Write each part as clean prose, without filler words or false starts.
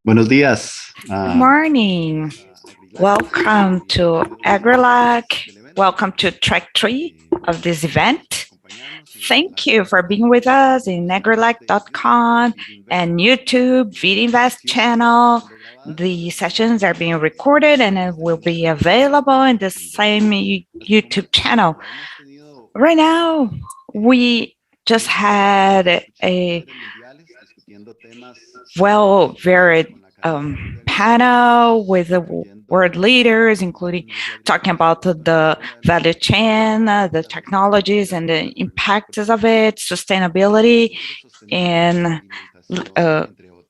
Buenos días. Good morning. Welcome to AgriLAC. Welcome to track 3 of this event. Thank you for being with us in agrilac.com and YouTube, VidInvest channel. The sessions are being recorded and it will be available in the same YouTube channel. Right now, we just had a very panel with the world leaders, including talking about the value chain, the technologies and the impacts of it, sustainability and uh,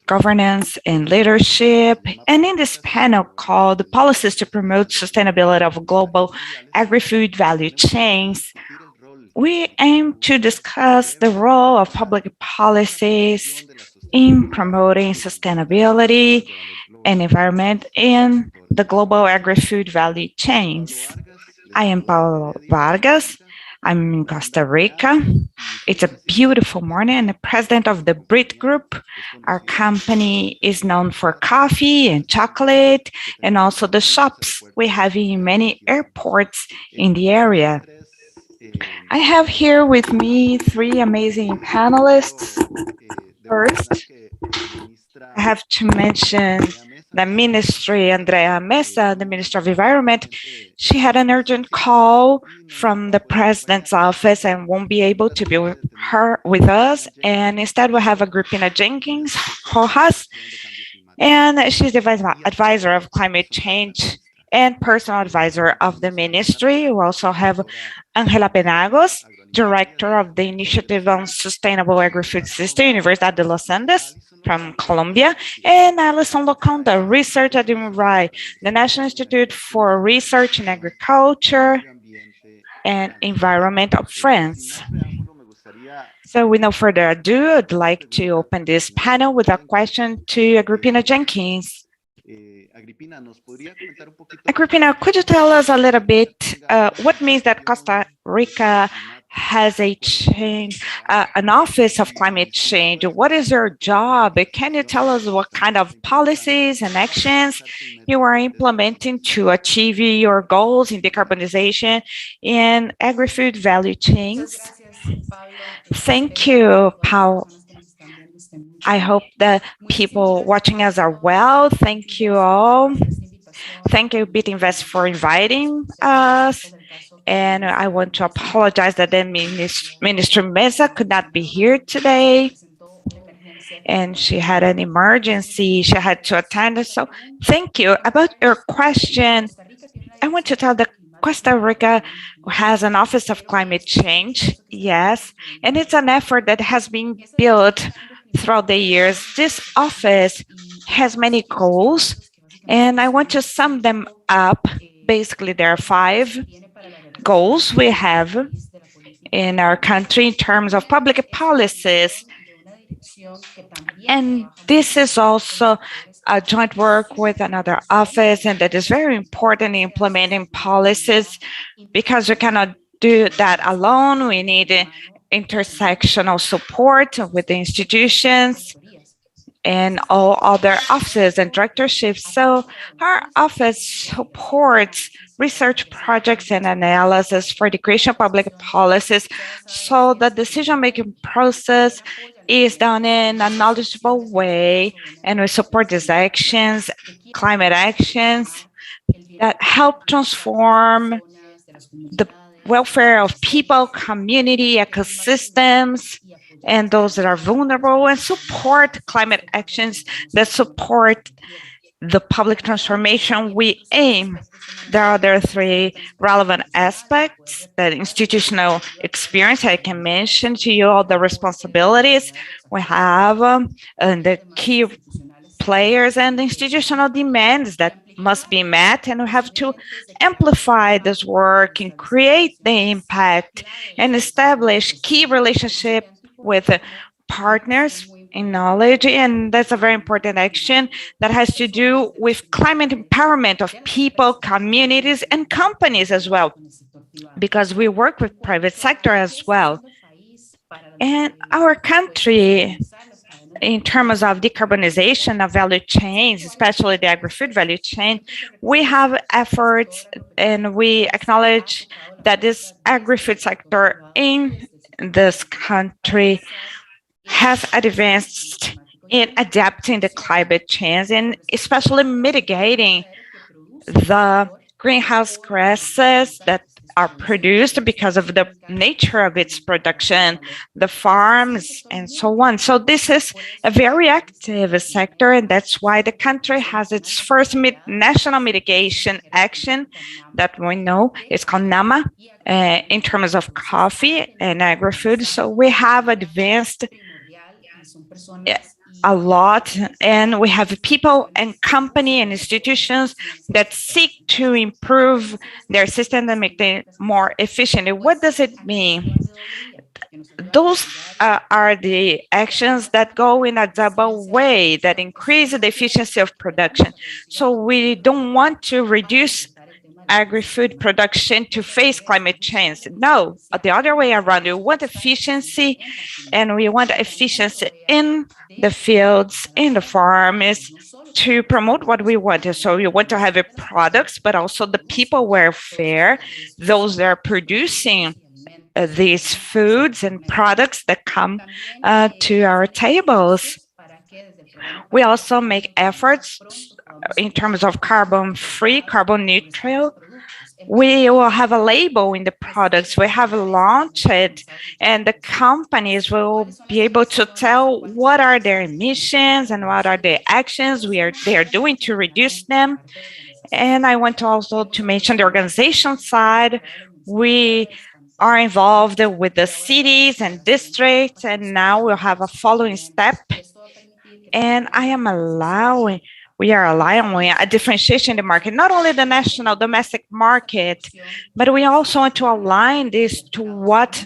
governance and leadership. And in this panel called Policies to Promote Sustainability of Global Agri-Food Value Chains, we aim to discuss the role of public policies in promoting sustainability and environment in the global agri-food value chains. I am Paulo Vargas. I'm in Costa Rica. It's a beautiful morning. I'm the president of the Brit Group. Our company is known for coffee and chocolate and also the shops we have in many airports in the area. I have here with me three amazing panelists. First, I have to mention the Ministry, Andrea Mesa, the Minister of Environment. She had an urgent call from the President's office and won't be able to be with us. And instead, we have Agrippina Jenkins Rojas, and she's the advisor of climate change and personal advisor of the ministry. We also have Angela Penagos, director of the Initiative on Sustainable Agri-Food System, Universidad de los Andes from Colombia, and Alison Loconda, research at the National Institute for Research in Agriculture and Environment of France. So with no further ado, I'd like to open this panel with a question to Agrippina Jenkins. Agrippina, could you tell us a little bit what means that Costa Rica has an office of climate change? What is your job? Can you tell us what kind of policies and actions you are implementing to achieve your goals in decarbonization in agri-food value chains? Thank you, Paul. I hope the people watching us are well. Thank you all. Thank you, VidInvest, for inviting us. And I want to apologize that the Minister Mesa could not be here today. And she had an emergency she had to attend. So thank you. About your question, I want to tell that Costa Rica has an Office of Climate Change, yes, and it's an effort that has been built throughout the years. This office has many goals, and I want to sum them up. Basically, there are 5 goals we have in our country in terms of public policies. And this is also a joint work with another office, and that is very important in implementing policies because we cannot do that alone. We need intersectional support with the institutions and all other offices and directorships. So our office supports research projects and analysis for the creation of public policies so the decision-making process is done in a knowledgeable way, and we support these actions, climate actions that help transform the welfare of people, community, ecosystems, and those that are vulnerable, and support climate actions that support the public transformation we aim. There are other 3 relevant aspects: that institutional experience. I can mention to you all the responsibilities we have and the key players and the institutional demands that must be met, and we have to amplify this work and create the impact and establish key relationship with partners in knowledge. And that's a very important action that has to do with climate empowerment of people, communities, and companies as well, because we work with private sector as well. And our country in terms of decarbonization of value chains, especially the agri-food value chain, we have efforts and we acknowledge that this agri-food sector in this country has advanced in adapting the climate change and especially mitigating the greenhouse gases that are produced because of the nature of its production, the farms, and so on. So this is a very active sector, and that's why the country has its first national mitigation action that we know is called NAMA in terms of coffee and agri-food. So we have advanced a lot, and we have people and company and institutions that seek to improve their system and make them more efficient. And what does it mean? Those are the actions that go in a double way that increase the efficiency of production. So we don't want to reduce agri-food production to face climate change. No, the other way around. We want efficiency, and we want efficiency in the fields, in the farms, to promote what we want. So we want to have products, but also the people welfare, those that are producing these foods and products that come to our tables. We also make efforts in terms of carbon free, carbon neutral. We will have a label in the products we have launched it, and the companies will be able to tell what are their emissions and what are the actions they are doing to reduce them. And I want to also to mention the organization side. We are involved with the cities and districts, and now we'll have a following step. And we are allowing a differentiation in the market, not only the national domestic market, but we also want to align this to what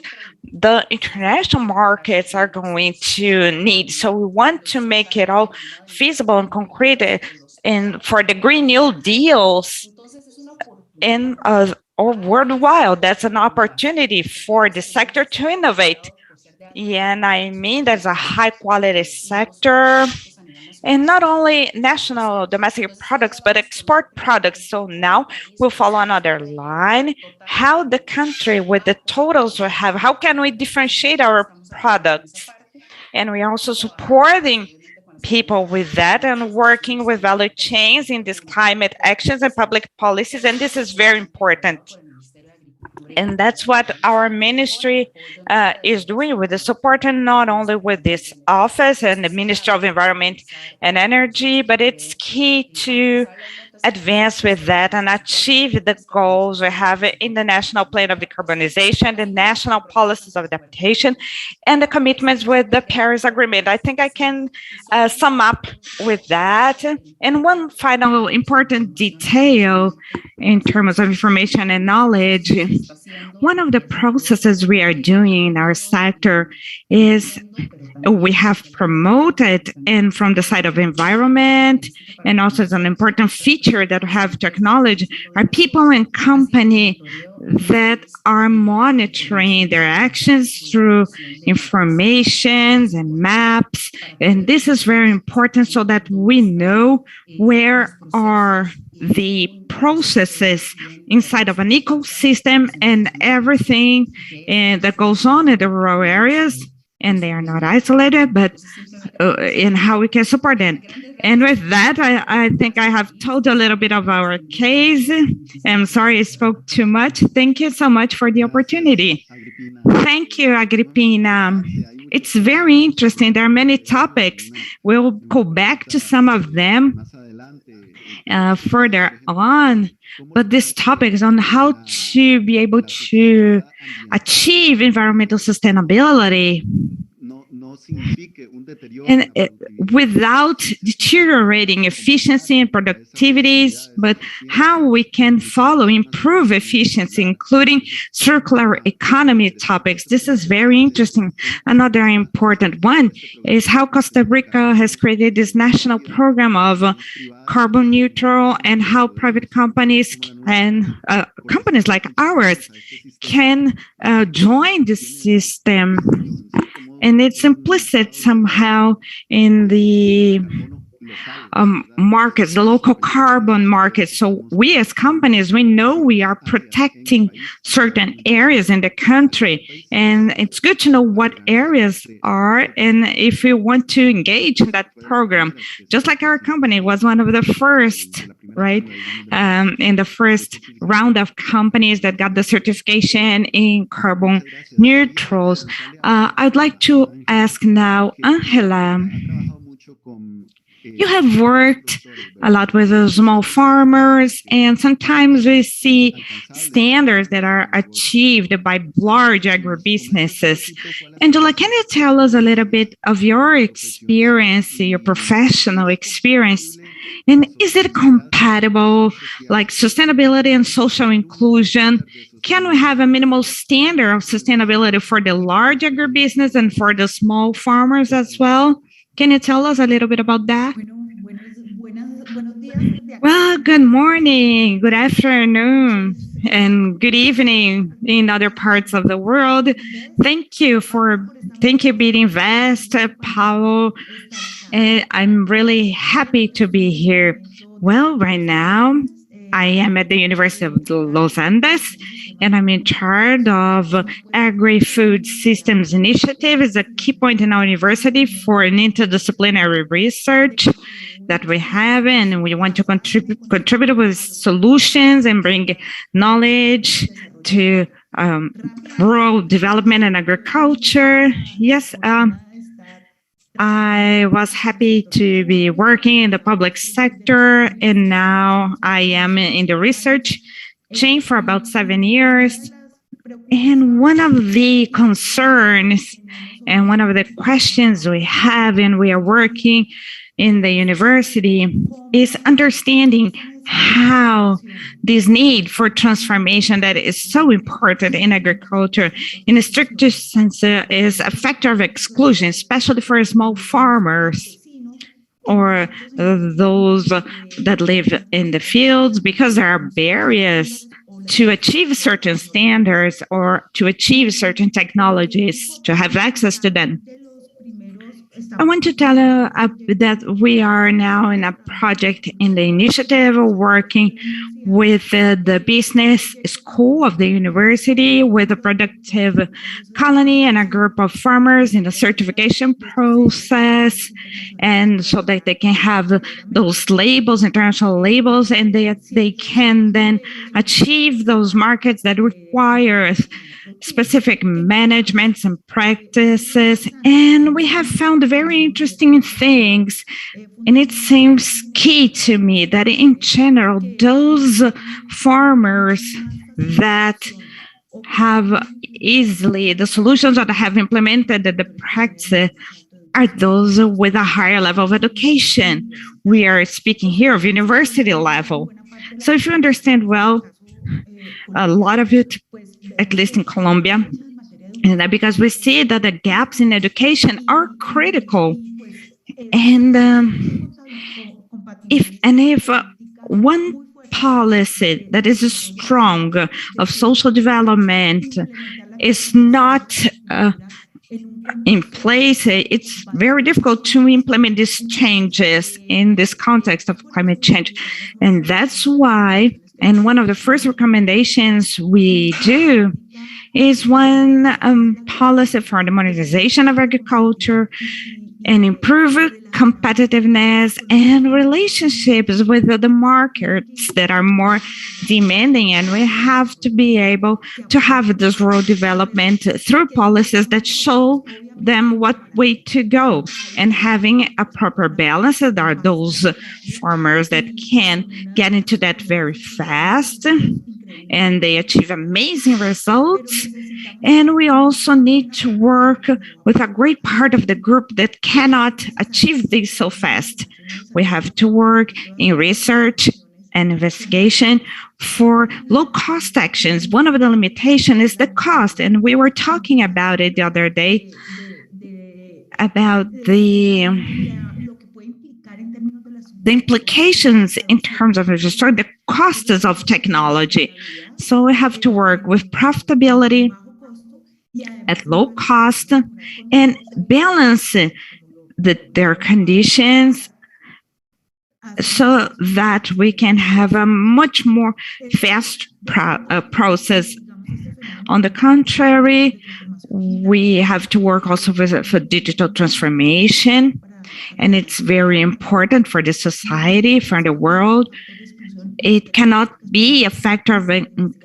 the international markets are going to need. So we want to make it all feasible and concrete and for the Green New Deals in or worldwide. That's an opportunity for the sector to innovate. Yeah, and I mean, there's a high quality sector, and not only national domestic products, but export products. So now we'll follow another line, how the country with the totals we have, how can we differentiate our products? And we're also supporting people with that and working with value chains in these climate actions and public policies. And this is very important. And that's what our ministry is doing with the support, and not only with this office and the Ministry of Environment and Energy, but it's key to advance with that and achieve the goals we have in the National Plan of Decarbonization, the national policies of adaptation, and the commitments with the Paris Agreement. I think I can sum up with that. And one final important detail in terms of information and knowledge, one of the processes we are doing in our sector is we have promoted, and from the side of environment, and also as an important feature that we have to acknowledge, are people and company that are monitoring their actions through informations and maps. And this is very important so that we know where are the processes inside of an ecosystem and everything that goes on in the rural areas, and they are not isolated, but in how we can support them. And with that, I think I have told a little bit of our case. I'm sorry I spoke too much. Thank you so much for the opportunity. Thank you, Agripina. It's very interesting. There are many topics. We'll go back to some of them further on, but this topic is on how to be able to achieve environmental sustainability and without deteriorating efficiency and productivities, but how we can improve efficiency, including circular economy topics. This is very interesting. Another important one is how Costa Rica has created this national program of carbon neutral, and how private companies and companies like ours can join the system. and it's implicit somehow in the markets, the local carbon markets. So we as companies, we know we are protecting certain areas in the country, and it's good to know what areas are, and if we want to engage in that program, just like our company was one of the first, right, in the first round of companies that got the certification in carbon neutrals. I'd like to ask now, Angela, you have worked a lot with the small farmers, and sometimes we see standards that are achieved by large agribusinesses. Angela, can you tell us a little bit of your experience, your professional experience? And is it compatible, like sustainability and social inclusion? Can we have a minimal standard of sustainability for the large agribusiness and for the small farmers as well? Can you tell us a little bit about that? Well, good morning, good afternoon, and good evening in other parts of the world. Thank you, Birinvest, Paulo. I'm really happy to be here. Well, right now, I am at the University of Los Andes, and I'm in charge of Agri-Food Systems Initiative. It's a key point in our university for an interdisciplinary research that we have, and we want to contribute with solutions and bring knowledge to rural development and agriculture. Yes, I was happy to be working in the public sector, and now I am in the research chain for about 7 years. And one of the concerns and one of the questions we have, and we are working in the university, is understanding how this need for transformation that is so important in agriculture, in a stricter sense, is a factor of exclusion, especially for small farmers or those that live in the fields, because there are barriers to achieve certain standards or to achieve certain technologies, to have access to them. I want to tell you that we are now in a project in the initiative working with the business school of the university, with a productive colony and a group of farmers in the certification process, and so that they can have those labels, international labels, and they can then achieve those markets that require specific managements and practices. And we have found very interesting things, and it seems key to me that in general, those farmers that have easily the solutions that have implemented the practice are those with a higher level of education. We are speaking here of university level. So if you understand well, a lot of it, at least in Colombia, and that because we see that the gaps in education are critical. And if one policy that is strong of social development is not in place, it's very difficult to implement these changes in this context of climate change. And that's why, and one of the first recommendations we do is one policy for the monetization of agriculture and improve competitiveness and relationships with the markets that are more demanding. And we have to be able to have this rural development through policies that show them what way to go, and having a proper balance. There are those farmers that can get into that very fast and they achieve amazing results. And we also need to work with a great part of the group that cannot achieve this so fast. We have to work in research and investigation for low-cost actions. One of the limitations is the cost, and we were talking about it the other day, about the implications in terms of the costs of technology. So we have to work with profitability at low cost and balance their conditions so that we can have a much more fast process. On the contrary, we have to work also for digital transformation, and it's very important for the society, for the world. It cannot be a factor of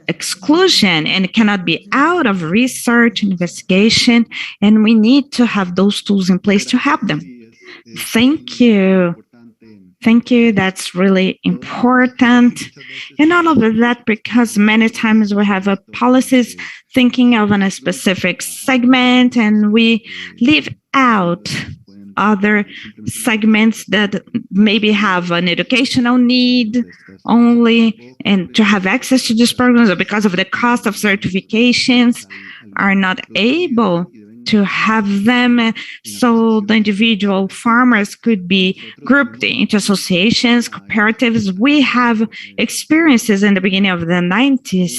exclusion, and it cannot be out of research and investigation, and we need to have those tools in place to help them. Thank you. Thank you. That's really important. And all of that because many times we have a policies thinking of a specific segment and we leave out other segments that maybe have an educational need only and to have access to these programs, or because of the cost of certifications are not able to have them, so the individual farmers could be grouped into associations, cooperatives. We have experiences in the beginning of the 90s.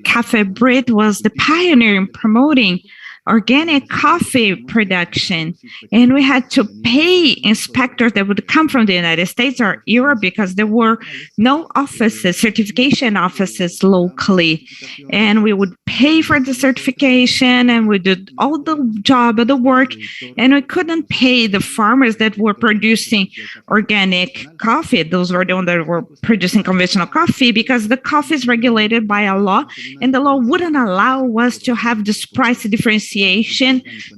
Cafe Brit was the pioneer in promoting organic coffee production, and we had to pay inspectors that would come from the United States or Europe because there were no offices, certification offices locally, and we would pay for the certification and we did all the job of the work, and we couldn't pay the farmers that were producing organic coffee. Those were the ones that were producing conventional coffee, because the coffee is regulated by a law, and the law wouldn't allow us to have this price differentiation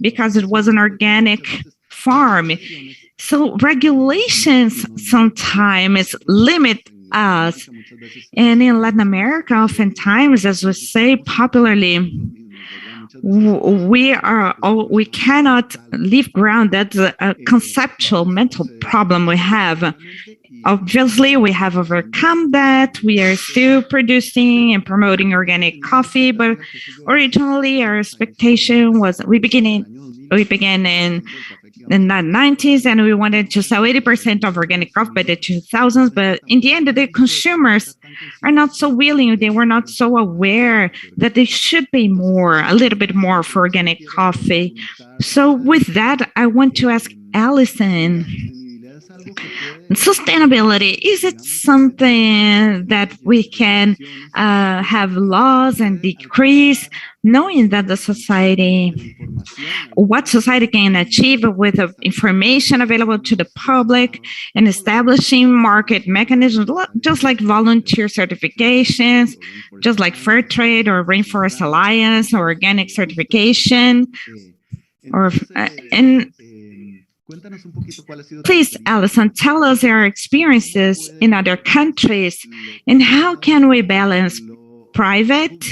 because it was an organic farm. So regulations sometimes limit us. And in Latin America, oftentimes, as we say popularly, we cannot leave ground. That's a conceptual mental problem we have. Obviously, we have overcome that. We are still producing and promoting organic coffee, but originally our expectation was we began in the 90s, and we wanted to sell 80% of organic coffee by the 2000s. But in the end, the consumers are not so willing. They were not so aware that they should pay more, a little bit more for organic coffee. So with that, I want to ask Allison, sustainability, is it something that we can have laws and decrees, knowing that the society, what society can achieve with the information available to the public, and establishing market mechanisms, just like volunteer certifications, just like Fair Trade or Rainforest Alliance or organic certification, or and please, Allison, tell us your experiences in other countries and how can we balance private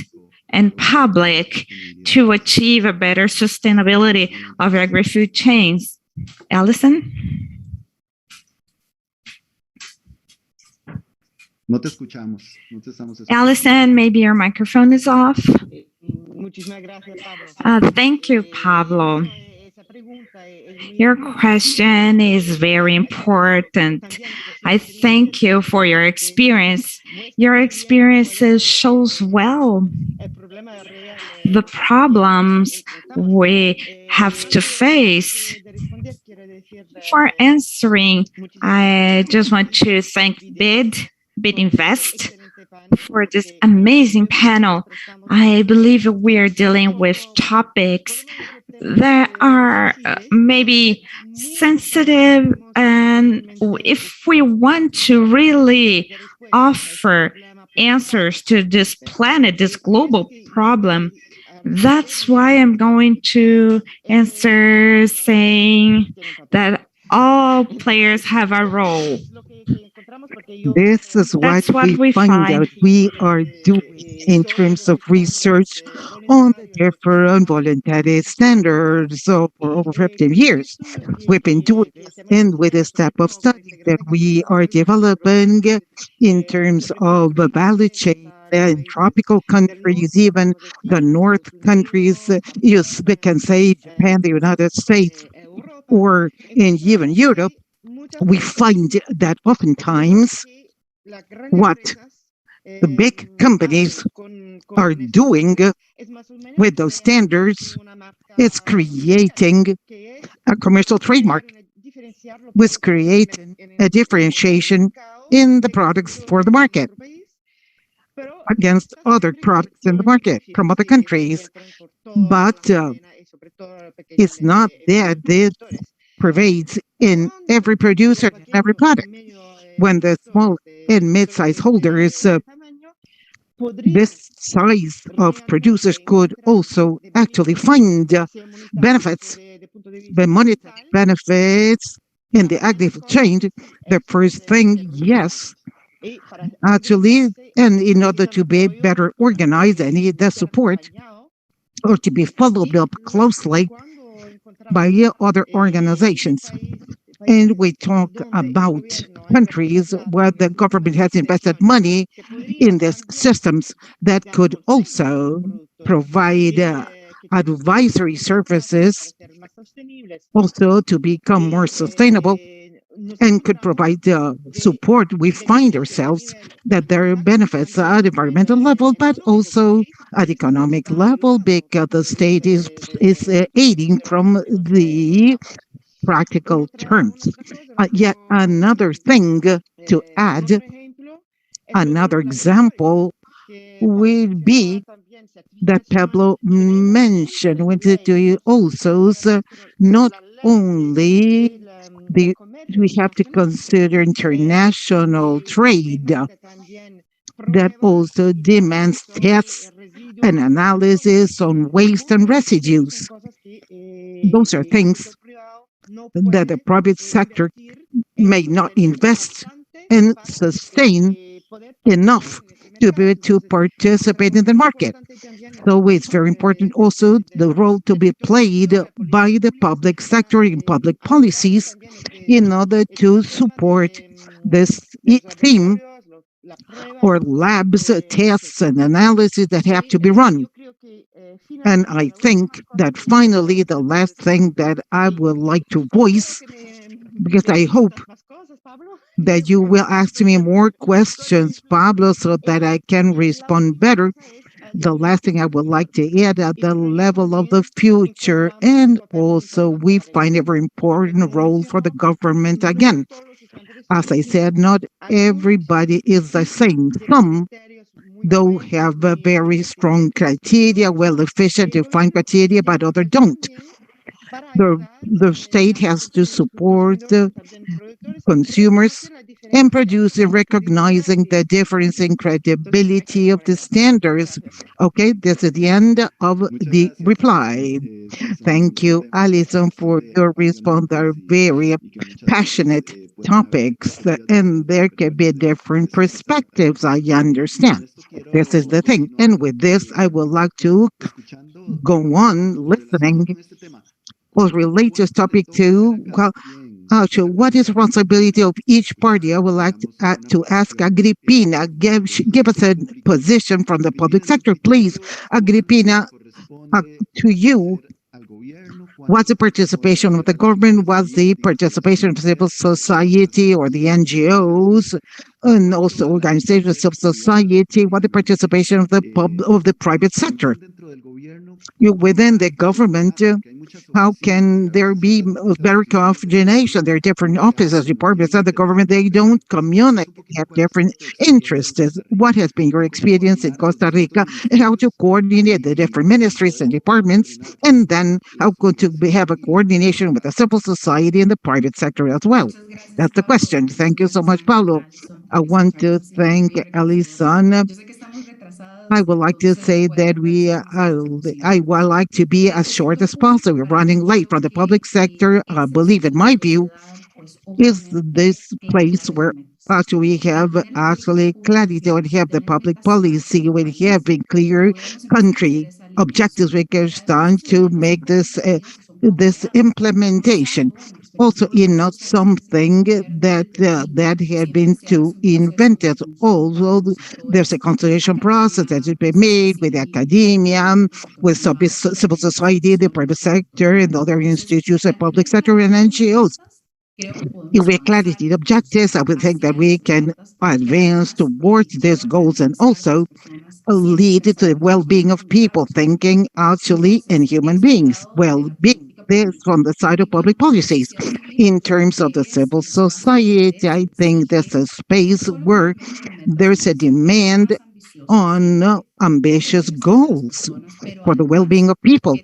and public to achieve a better sustainability of agri-food chains. Allison? Allison, maybe your microphone is off. Thank you, Pablo. Your question is very important. I thank you for your experience. Your experiences shows well the problems we have to face. For answering, I just want to thank BID Invest for this amazing panel. I believe we are dealing with topics that are maybe sensitive, and if we want to really offer answers to this planet, this global problem, that's why I'm going to answer saying that all players have a role. This is what we find out we are doing in terms of research on the different voluntary standards. So for over 15 years, we've been doing this, and with this type of study that we are developing in terms of the value chain in tropical countries, even the North countries, you can say Japan, the United States, or in even Europe, we find that oftentimes what the big companies are doing with those standards, it's creating a commercial trademark, was creating a differentiation in the products for the market against other products in the market from other countries. But it's not that this pervades in every producer and every product. When the small and mid-sized holders, this size of producers could also actually find benefits, the monetary benefits in the active chain. The first thing, yes, actually, and in order to be better organized and need the support or to be followed up closely by other organizations. And we talk about countries where the government has invested money in these systems that could also provide advisory services also to become more sustainable and could provide support. We find ourselves that there are benefits at environmental level, but also at economic level, because the state is aiding from the practical terms. Yet another thing to add, another example will be that Pablo mentioned, wanted to also not only the we have to consider international trade that also demands tests and analysis on waste and residues. Those are things that the private sector may not invest and sustain enough to be able to participate in the market. So it's very important also the role to be played by the public sector in public policies in order to support this theme or labs, tests, and analysis that have to be run. And I think that finally, the last thing that I would like to voice, because I hope that you will ask me more questions, Pablo, so that I can respond better. The last thing I would like to add at the level of the future, and also we find a very important role for the government again. As I said, not everybody is the same. Some, though, have a very strong criteria, well efficient defined criteria, but others don't. The state has to support consumers and producers recognizing the difference in credibility of the standards. Okay, this is the end of the reply. Thank you, Alison, for your response. They're very passionate topics, and there can be different perspectives. I understand. This is the thing. And with this, I would like to go on listening or relate this topic to, well, so what is responsibility of each party? I would like to ask Agripina, give us a position from the public sector, please. Agripina, to you, what's the participation of the government? What's the participation of civil society or the NGOs and also organizations of society? What the participation of the private sector? Within the government, how can there be better coordination? There are different offices, departments of the government. They don't communicate. They have different interests. What has been your experience in Costa Rica and how to coordinate the different ministries and departments? And then how could to have a coordination with the civil society and the private sector as well? That's the question. Thank you so much, Paulo. I want to thank Alison. I would like to say that I would like to be as short as possible. We're running late from the public sector. I believe, in my view, is this place where actually we have actually clarity, we have the public policy, we have a clear country objectives we can start to make this implementation. Also, not something that had been too invented. Also, there's a consultation process that has been made with academia, with civil society, the private sector, and other institutions, the public sector, and NGOs. If we clarity the objectives, I would think that we can advance towards these goals and also lead to the well-being of people, thinking actually in human beings. Well-being. This from the side of public policies. In terms of the civil society, I think there's a space where there's a demand on ambitious goals for the well-being of people,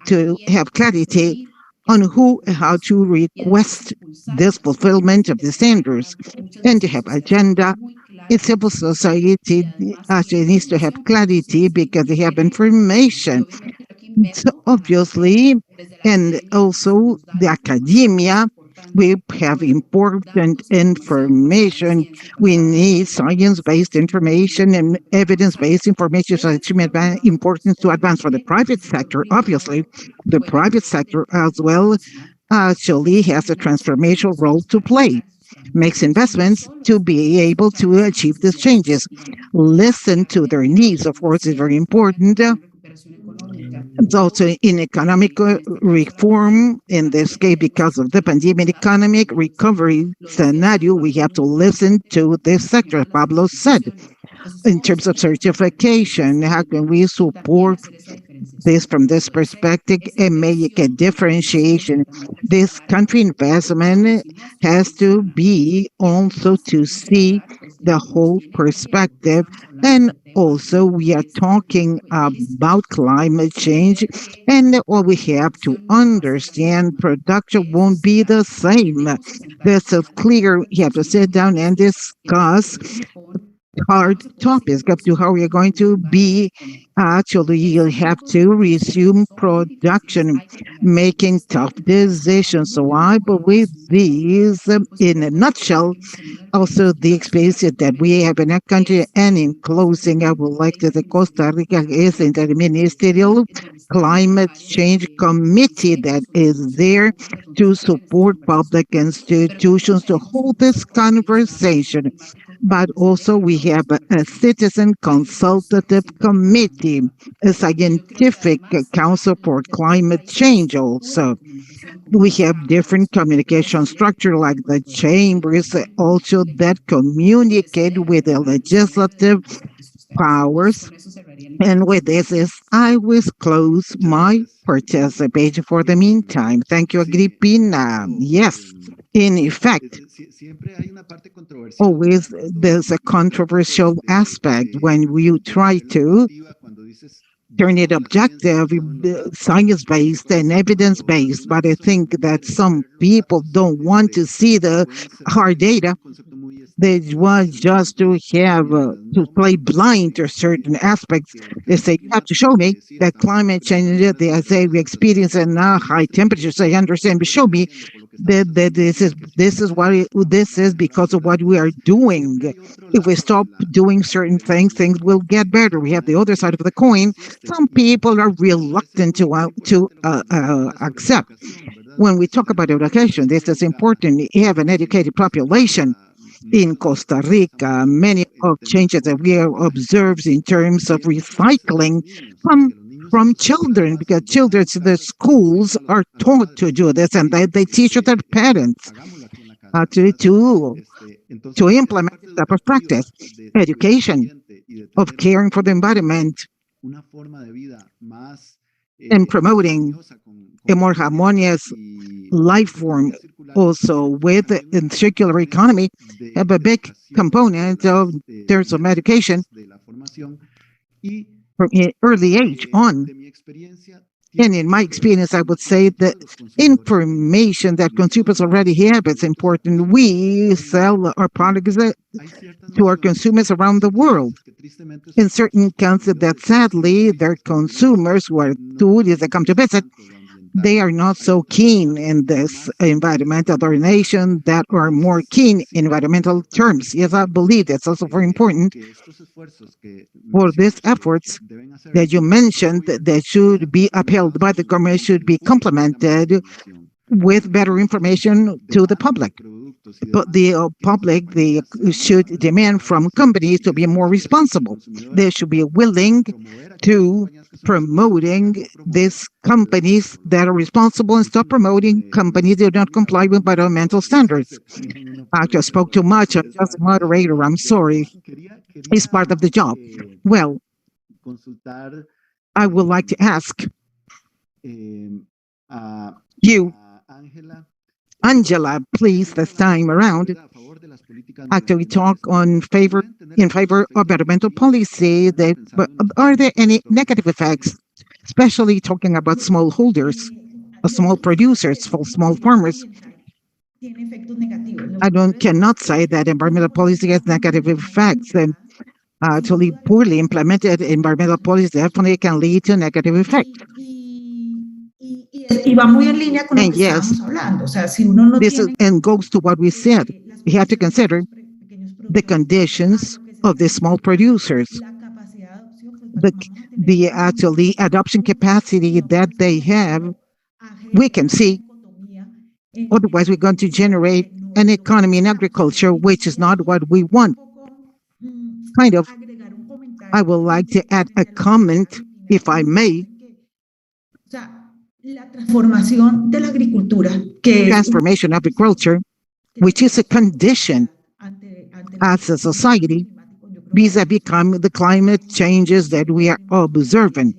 to have clarity on who and how to request this fulfillment of the standards, and to have agenda. In civil society actually needs to have clarity because they have information. So obviously, and also the academia, we have important information. We need science-based information and evidence-based information. So it's important to advance for the private sector. Obviously, the private sector as well actually has a transformational role to play, makes investments to be able to achieve these changes. Listen to their needs, of course, is very important. It's also in economic reform, in this case, because of the pandemic economic recovery scenario, we have to listen to this sector, Pablo said. In terms of certification, how can we support this from this perspective and make a differentiation? This country investment has to be also to see the whole perspective. And also, we are talking about climate change, and what we have to understand production won't be the same. This is clear. You have to sit down and discuss hard topics up to how we are going to be. Actually, you'll have to resume production, making tough decisions. So I believe these, in a nutshell, also the experience that we have in our country. And in closing, I would like to say Costa Rica is in the ministerial climate change committee that is there to support public institutions to hold this conversation. But also we have a citizen consultative committee, a scientific council for climate change also. We have different communication structure like the chambers also that communicate with the legislative powers. And with this is I will close my participation for the meantime. Thank you, Agripina. Yes, in effect, always there's a controversial aspect when you try to turn it objective, science based and evidence based. But I think that some people don't want to see the hard data. They want just to have to play blind to certain aspects. They say you have to show me that climate change. They say we experience a high temperatures. I understand, but show me that this is what this is because of what we are doing. If we stop doing certain things, things will get better. We have the other side of the coin. Some people are reluctant to accept. When we talk about education, this is important. You have an educated population in Costa Rica. Many of changes that we have observed in terms of recycling come from children, because children, the schools are taught to do this, and they teach their parents to implement this type of practice. Education of caring for the environment and promoting a more harmonious life form also with the circular economy have a big component of terms of education from an early age on. And in my experience, I would say that information that consumers already have is important. We sell our products to our consumers around the world. In certain countries that sadly their consumers who are tourists that come to visit, they are not so keen in this environmental donation that are more keen in environmental terms. Yes, I believe that's also very important for these efforts that you mentioned that should be upheld by the government should be complemented with better information to the public. But the public, they should demand from companies to be more responsible. They should be willing to promoting these companies that are responsible and stop promoting companies that don't comply with environmental standards. I just spoke too much. I'm just a moderator. I'm sorry. It's part of the job. Well, I would like to ask you, Angela, please, this time around, actually talk in favor of environmental policy. But are there any negative effects, especially talking about smallholders, small producers, for small farmers? I don't cannot say that environmental policy has negative effects. And actually, poorly implemented environmental policy definitely can lead to negative effects. And yes, and goes to what we said. We have to consider the conditions of the small producers, the actually adoption capacity that they have. We can see, otherwise we're going to generate an economy in agriculture, which is not what we want. Kind of, I would like to add a comment, if I may. Transformation of agriculture, which is a condition as a society vis-a-vis the climate changes that we are observing.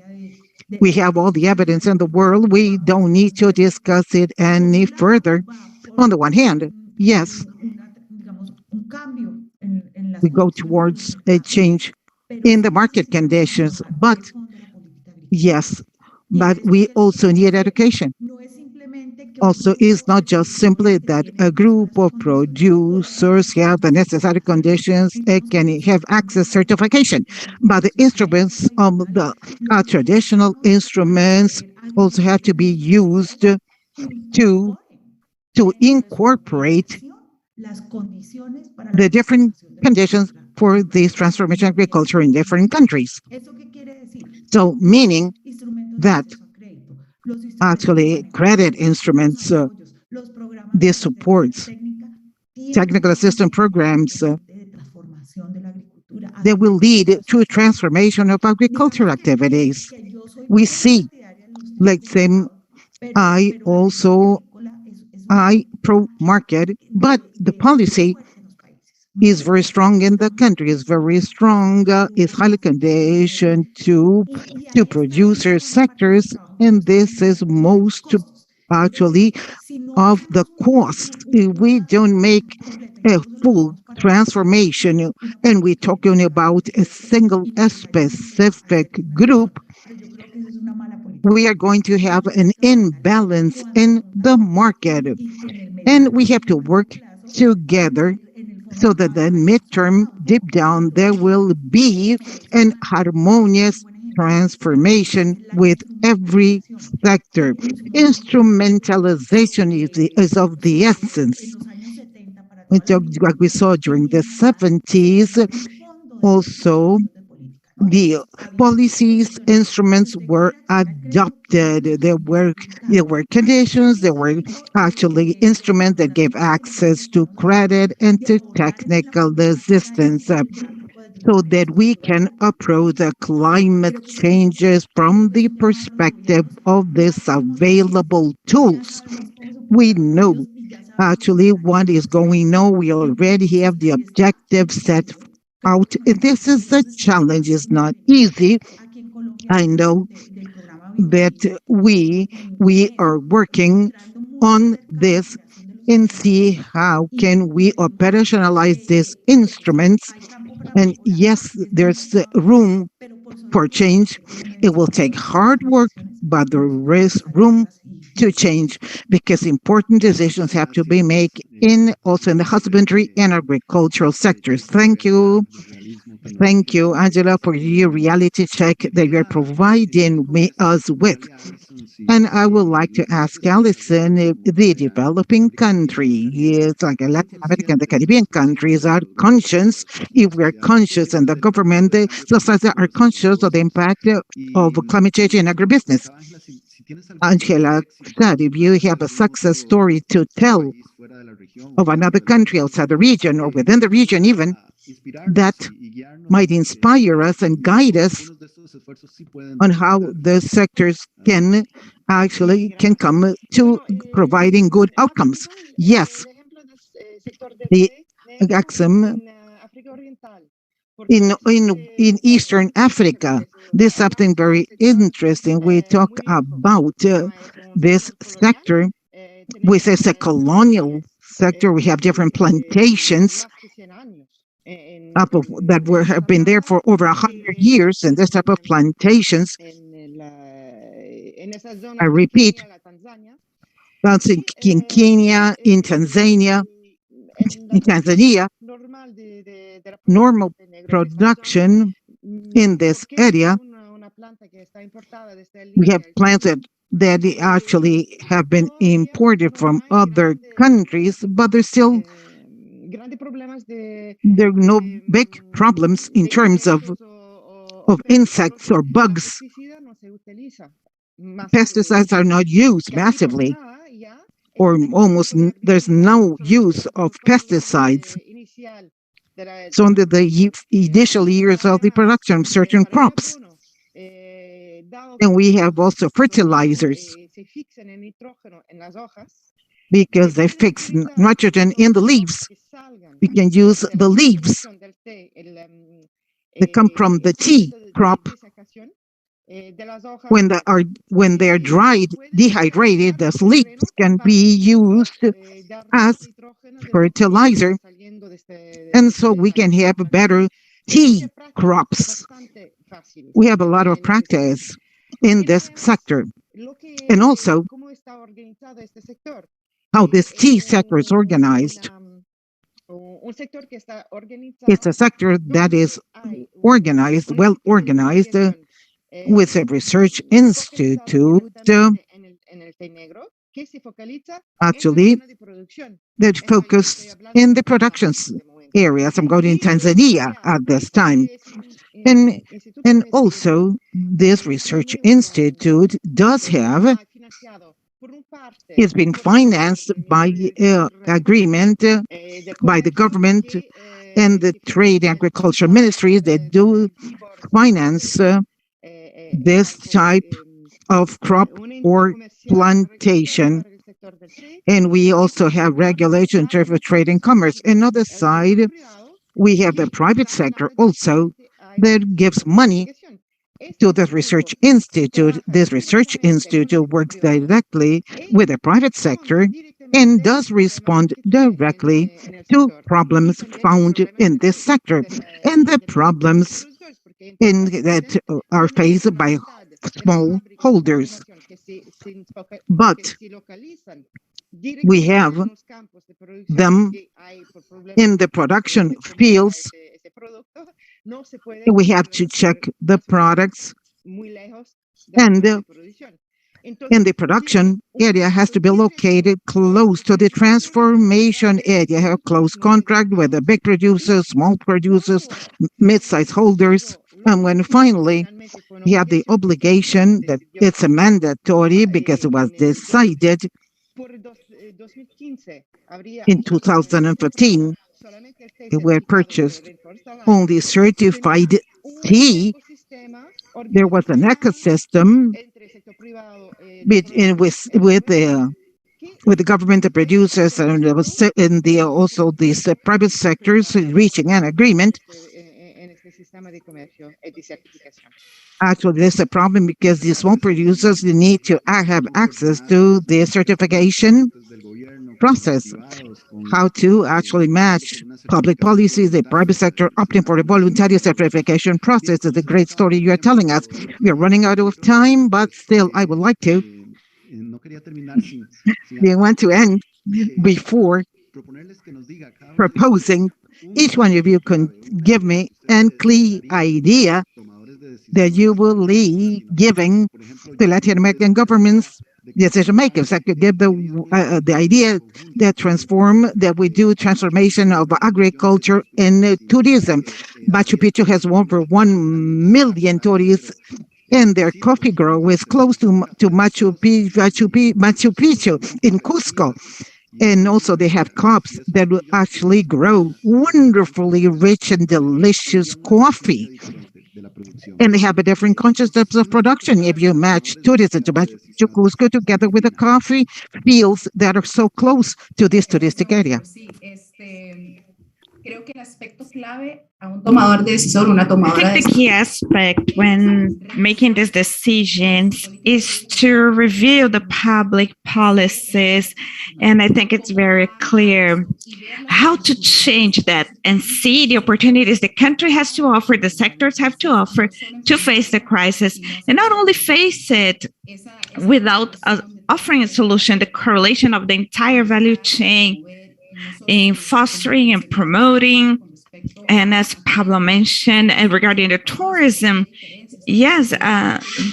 We have all the evidence in the world. We don't need to discuss it any further. On the one hand, yes, we go towards a change in the market conditions, but yes, but we also need education. Also, it's not just simply that a group of producers have the necessary conditions and can have access certification, but the instruments, the traditional instruments, also have to be used to incorporate the different conditions for this transformation agriculture in different countries. So, meaning that actually credit instruments, this supports technical assistance programs that will lead to a transformation of agricultural activities. We see, like them, I pro market, but the policy is very strong in the country, is very strong, is highly conditioned to producer sectors, and this is most actually of the cost. If we don't make a full transformation and we're talking about a single specific group, we are going to have an imbalance in the market. And we have to work together so that the midterm, deep down, there will be an harmonious transformation with every sector. Instrumentalization is of the essence. Like we saw during the 70s, also the policies, instruments were adopted. There were conditions, there were actually instruments that gave access to credit and to technical assistance, so that we can approach the climate changes from the perspective of these available tools. We know actually what is going on. We already have the objective set out. This is the challenge. It's not easy. I know that we are working on this and see how can we operationalize these instruments. And yes, there's room for change. It will take hard work, but there is room to change because important decisions have to be made also in the husbandry and agricultural sectors. Thank you. Thank you, Angela, for your reality check that you're providing us with. And I would like to ask Alison if the developing countries, like Latin American, the Caribbean countries, are conscious, if we're conscious, and the government, the society are conscious of the impact of climate change in agribusiness. Angela said, if you have a success story to tell of another country outside the region or within the region even, that might inspire us and guide us on how the sectors can come to providing good outcomes. Yes, the Axum in Eastern Africa. This is something very interesting. We talk about this sector, which is a colonial sector. We have different plantations have been there for over 100 years, and this type of plantations, I repeat, that's in Kenya, in Tanzania, normal production in this area. We have plants that actually have been imported from other countries, but there are no big problems in terms of insects or bugs. Pesticides are not used massively, or almost there's no use of pesticides. So under the initial years of the production of certain crops. And we have also fertilizers because they fix nitrogen in the leaves. We can use the leaves that come from the tea crop. When they are dried, dehydrated, the leaves can be used as fertilizer, and so we can have better tea crops. We have a lot of practice in this sector, and also how this tea sector is organized. It's a sector that is organized, well organized, with a research institute actually that focus in the production areas. I'm going in Tanzania at this time. And also, this research institute does have, it's been financed by agreement by the government and the Trade and Agriculture Ministries that do finance this type of crop or plantation. And we also have regulation in terms of trade and commerce. Another side, we have the private sector also that gives money to the research institute. This research institute works directly with the private sector and does respond directly to problems found in this sector and the problems that are faced by small holders. But we have them in the production fields. We have to check the products, and the production area has to be located close to the transformation area, have close contract with the big producers, small producers, mid-size holders. And when finally you have the obligation that it's a mandatory because it was decided in 2015, it were purchased only certified tea. There was an ecosystem with the government, the producers, and there was also these private sectors reaching an agreement. Actually, there's a problem because the small producers need to have access to the certification process. How to actually match public policies, the private sector opting for a voluntary certification process is a great story you are telling us. We are running out of time, but still, I would like to. We want to end before proposing each one of you can give me a clear idea that you will be giving to Latin American governments, decision makers. That could give the idea that we do transformation of agriculture and tourism. Machu Picchu has over 1 million tourists and their coffee grow is close to Machu Picchu in Cusco. And also they have crops that will actually grow wonderfully rich and delicious coffee. And they have a different concepts of production. If you match tourism to Machu Cusco together with the coffee fields that are so close to this touristic area. I think the key aspect when making these decisions is to review the public policies. And I think it's very clear how to change that and see the opportunities the country has to offer, the sectors have to offer to face the crisis, and not only face it without offering a solution, the correlation of the entire value chain in fostering and promoting. And as Pablo mentioned, and regarding the tourism, yes,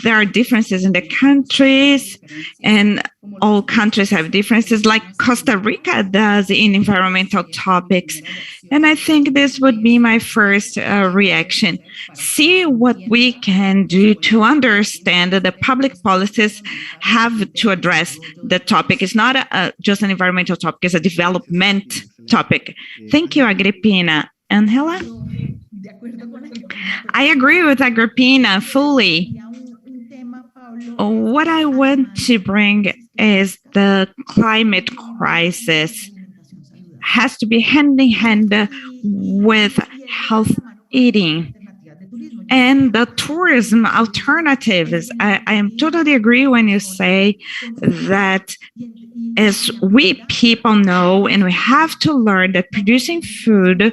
there are differences in the countries, and all countries have differences, like Costa Rica does in environmental topics. And I think this would be my first reaction. See what we can do to understand that the public policies have to address the topic. It's not just an environmental topic, it's a development topic. Thank you, Agrippina. Angela? I agree with Agrippina fully. What I want to bring is the climate crisis has to be hand in hand with health eating and the tourism alternatives. I am totally agree when you say that as we people know, and we have to learn that producing food,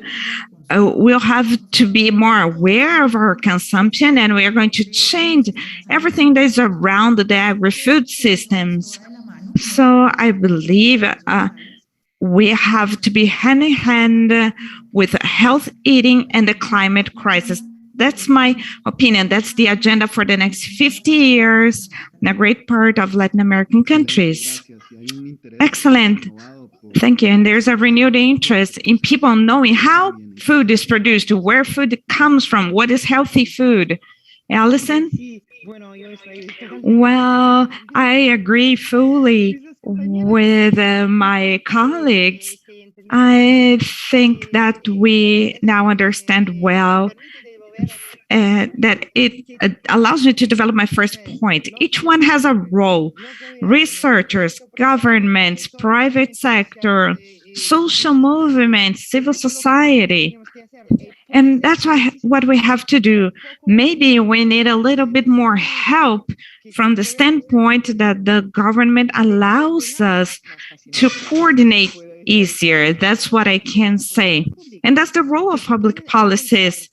we'll have to be more aware of our consumption, and we are going to change everything that is around the agri-food systems. So I believe we have to be hand in hand with health eating and the climate crisis. That's my opinion. That's the agenda for the next 50 years in a great part of Latin American countries. Excellent. Thank you. And there's a renewed interest in people knowing how food is produced, where food comes from, what is healthy food. Allison? Well, I agree fully with my colleagues. I think that we now understand well that it allows me to develop my first point. Each one has a role. Researchers, governments, private sector, social movements, civil society. And that's what we have to do. Maybe we need a little bit more help from the standpoint that the government allows us to coordinate easier. That's what I can say. And that's the role of public policies.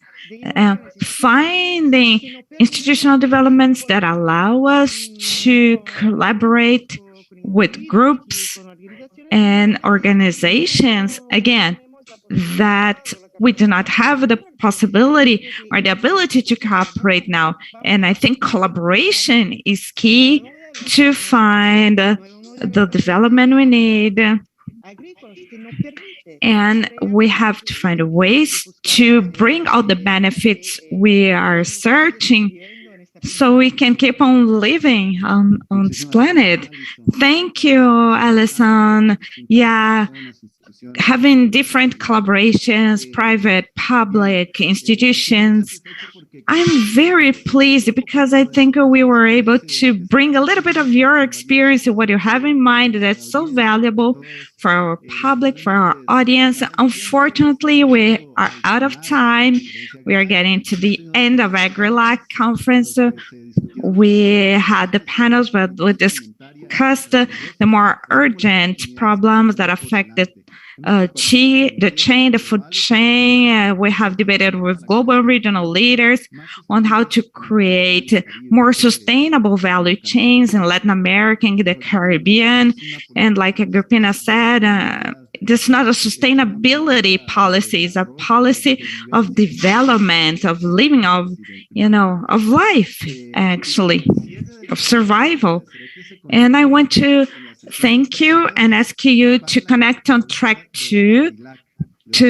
Finding institutional developments that allow us to collaborate with groups and organizations, again, that we do not have the possibility or the ability to cooperate now. And I think collaboration is key to find the development we need. And we have to find ways to bring all the benefits we are searching so we can keep on living on this planet. Thank you, Alison. Yeah, having different collaborations, private, public, institutions. I'm very pleased because I think we were able to bring a little bit of your experience and what you have in mind that's so valuable for our public, for our audience. Unfortunately, we are out of time. We are getting to the end of AgriLAC conference. We had the panels, but we discussed the more urgent problems that affect the food chain. We have debated with global and regional leaders on how to create more sustainable value chains in Latin America and the Caribbean. And like Agrippina said, this is not a sustainability policy, it's a policy of development, of living, of life, actually, of survival. And I want to thank you and ask you to connect on track 2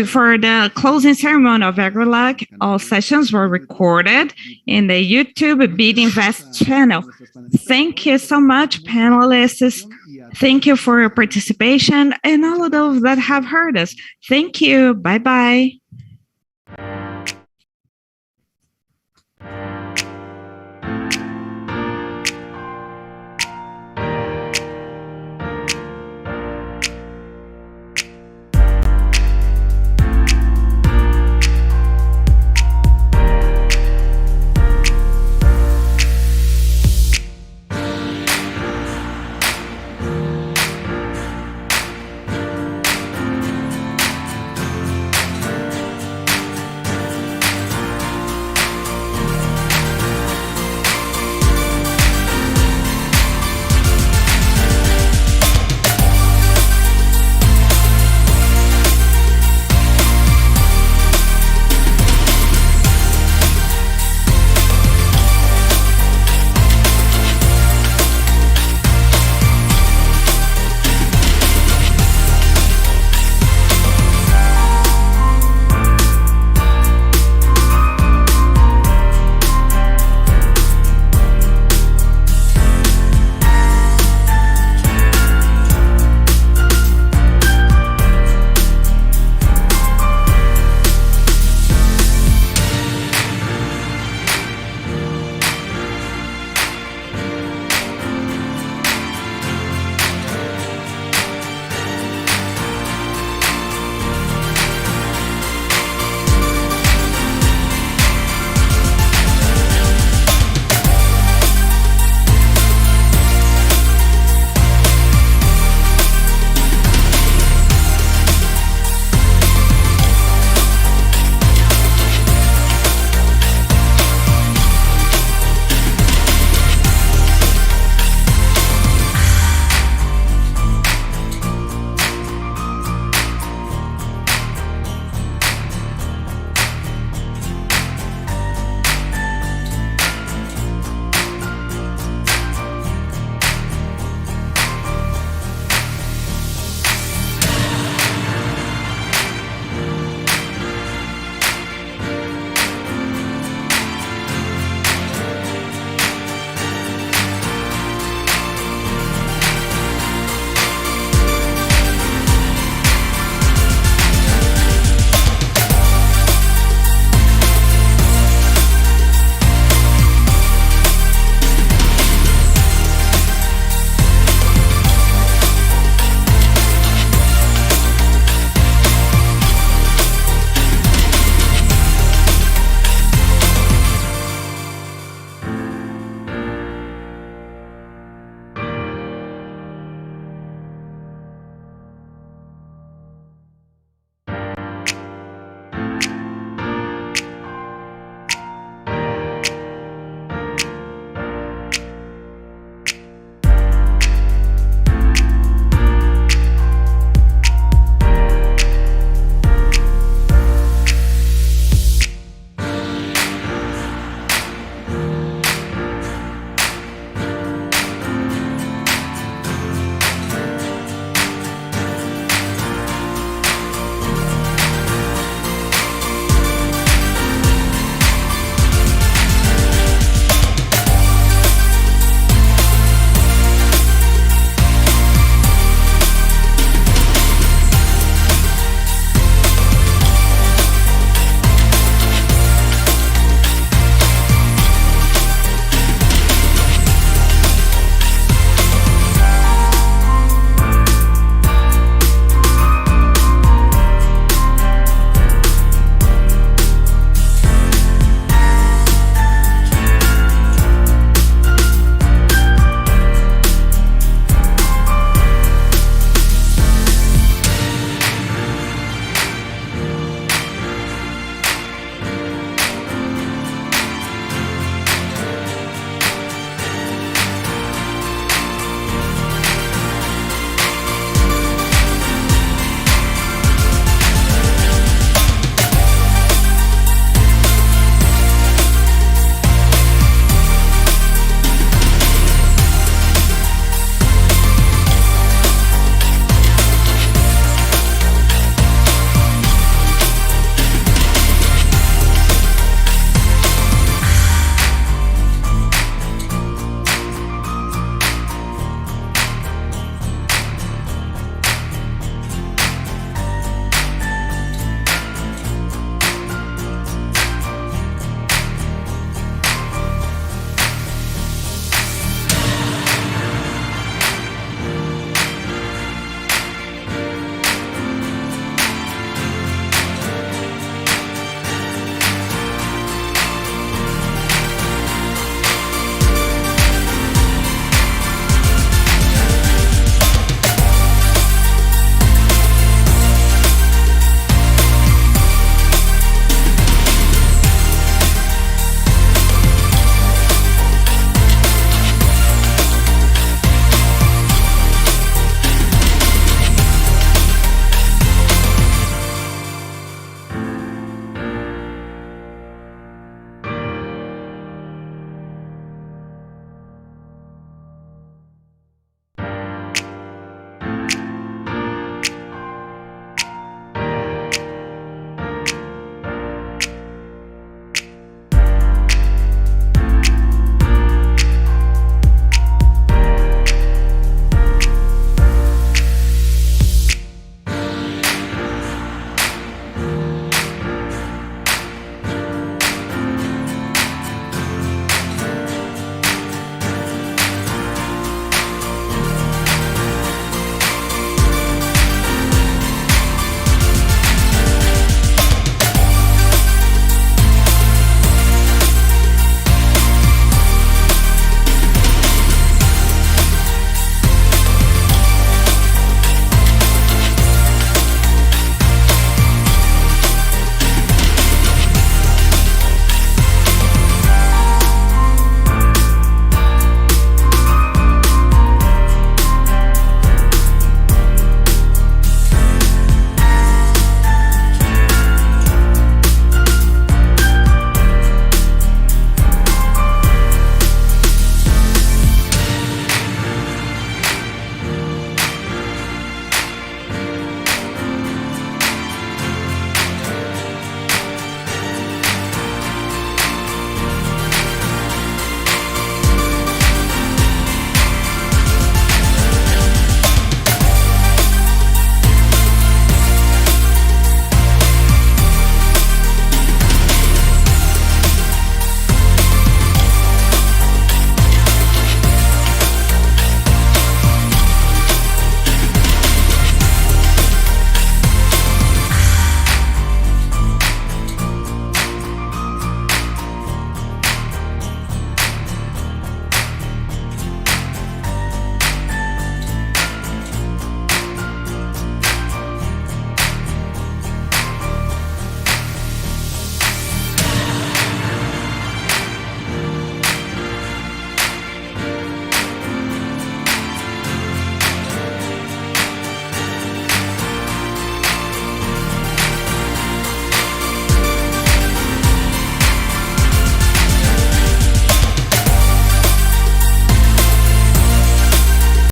for the closing ceremony of AgriLAC, all sessions were recorded in the YouTube Bid Invest channel. Thank you so much, panelists. Thank you for your participation and all of those that have heard us. Thank you. Bye bye.